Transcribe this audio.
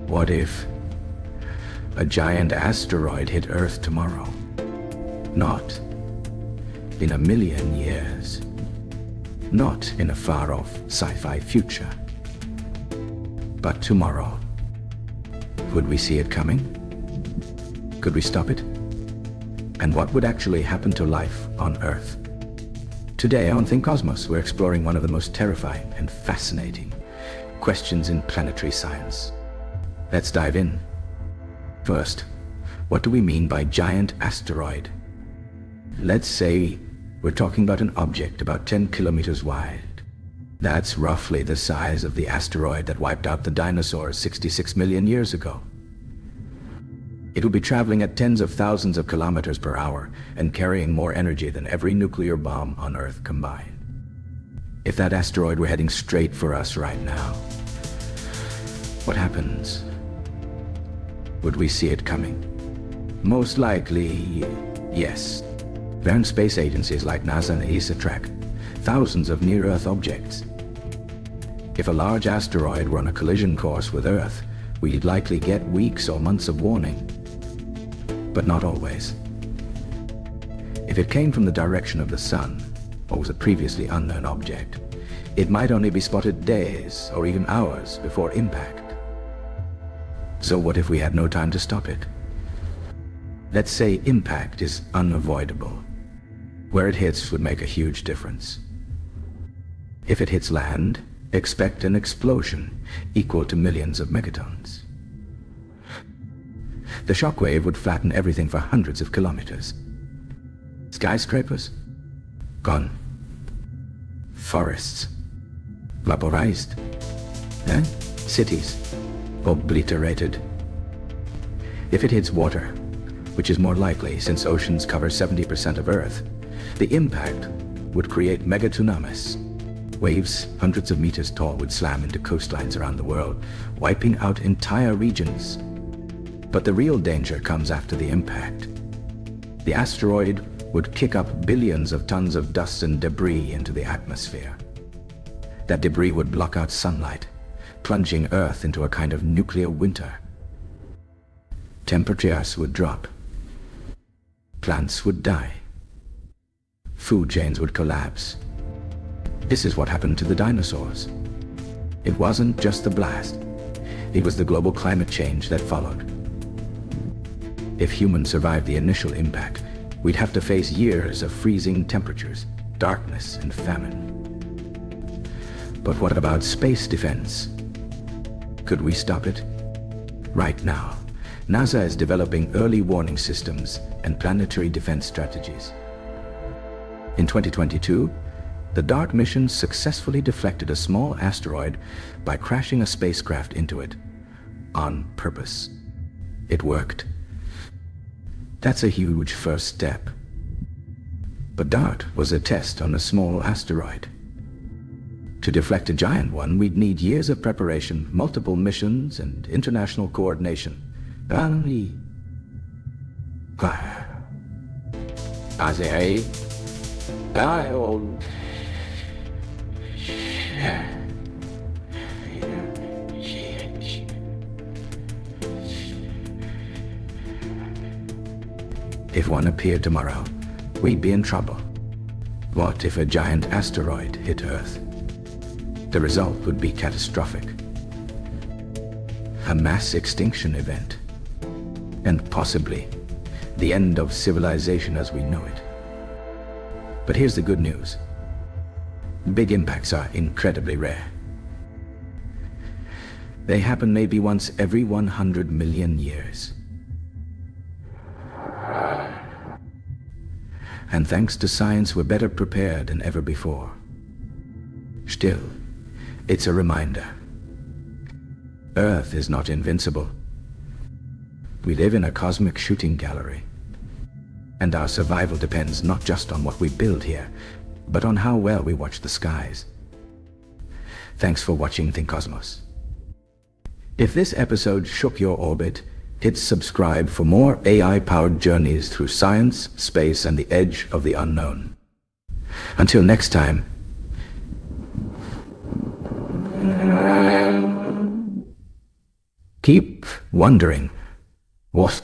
What if a giant asteroid hit Earth tomorrow? Not in a million years. Not in a far-off sci-fi future. But tomorrow. Would we see it coming? Could we stop it? And what would actually happen to life on Earth? Today on ThinkCosmos, we're exploring one of the most terrifying and fascinating questions in planetary science. Let's dive in. First, what do we mean by giant asteroid? Let's say we're talking about an object about 10 kilometers wide. That's roughly the size of the asteroid that wiped out the dinosaurs 66 million years ago. It will be traveling at tens of thousands of kilometers per hour and carrying more energy than every nuclear bomb on Earth combined. If that asteroid were heading straight for us right now, what happens? Would we see it coming? Most likely, yes. Advanced space agencies like NASA and ESA track thousands of near-Earth objects. If a large asteroid were on a collision course with Earth, we'd likely get weeks or months of warning. But not always. If it came from the direction of the Sun, or was a previously unknown object, it might only be spotted days or even hours before impact. So what if we had no time to stop it? Let's say impact is unavoidable. Where it hits would make a huge difference. If it hits land, expect an explosion equal to millions of megatons. The shockwave would flatten everything for hundreds of kilometers. Skyscrapers? Gone. Forests? Vaporized. Cities? Obliterated. If it hits water, which is more likely since oceans cover 70% of Earth, the impact would create megatsunamis. Waves hundreds of meters tall would slam into coastlines around the world, wiping out entire regions. But the real danger comes after the impact. The asteroid would kick up billions of tons of dust and debris into the atmosphere. That debris would block out sunlight, plunging Earth into a kind of nuclear winter. Temperatures would drop. Plants would die. Food chains would collapse. This is what happened to the dinosaurs. It wasn't just the blast. It was the global climate change that followed. If humans survived the initial impact, we'd have to face years of freezing temperatures, darkness, and famine. But what about space defense? Could we stop it? Right now, NASA is developing early warning systems and planetary defense strategies. In 2022, the DART mission successfully deflected a small asteroid by crashing a spacecraft into it, on purpose. It worked. That's a huge first step. But DART was a test on a small asteroid. To deflect a giant one, we'd need years of preparation, multiple missions, and international coordination. If one appeared tomorrow, we'd be in trouble. What if a giant asteroid hit Earth? The result would be catastrophic. A mass extinction event. And possibly the end of civilization as we know it. But here's the good news. Big impacts are incredibly rare. They happen maybe once every 100 million years. And thanks to science, we're better prepared than ever before. Still, it's a reminder. Earth is not invincible. We live in a cosmic shooting gallery. And our survival depends not just on what we build here, but on how well we watch the skies. Thanks for watching ThinkCosmos. If this episode shook your orbit, hit subscribe for more AI-powered journeys through science, space, and the edge of the unknown. Until next time, keep wondering, what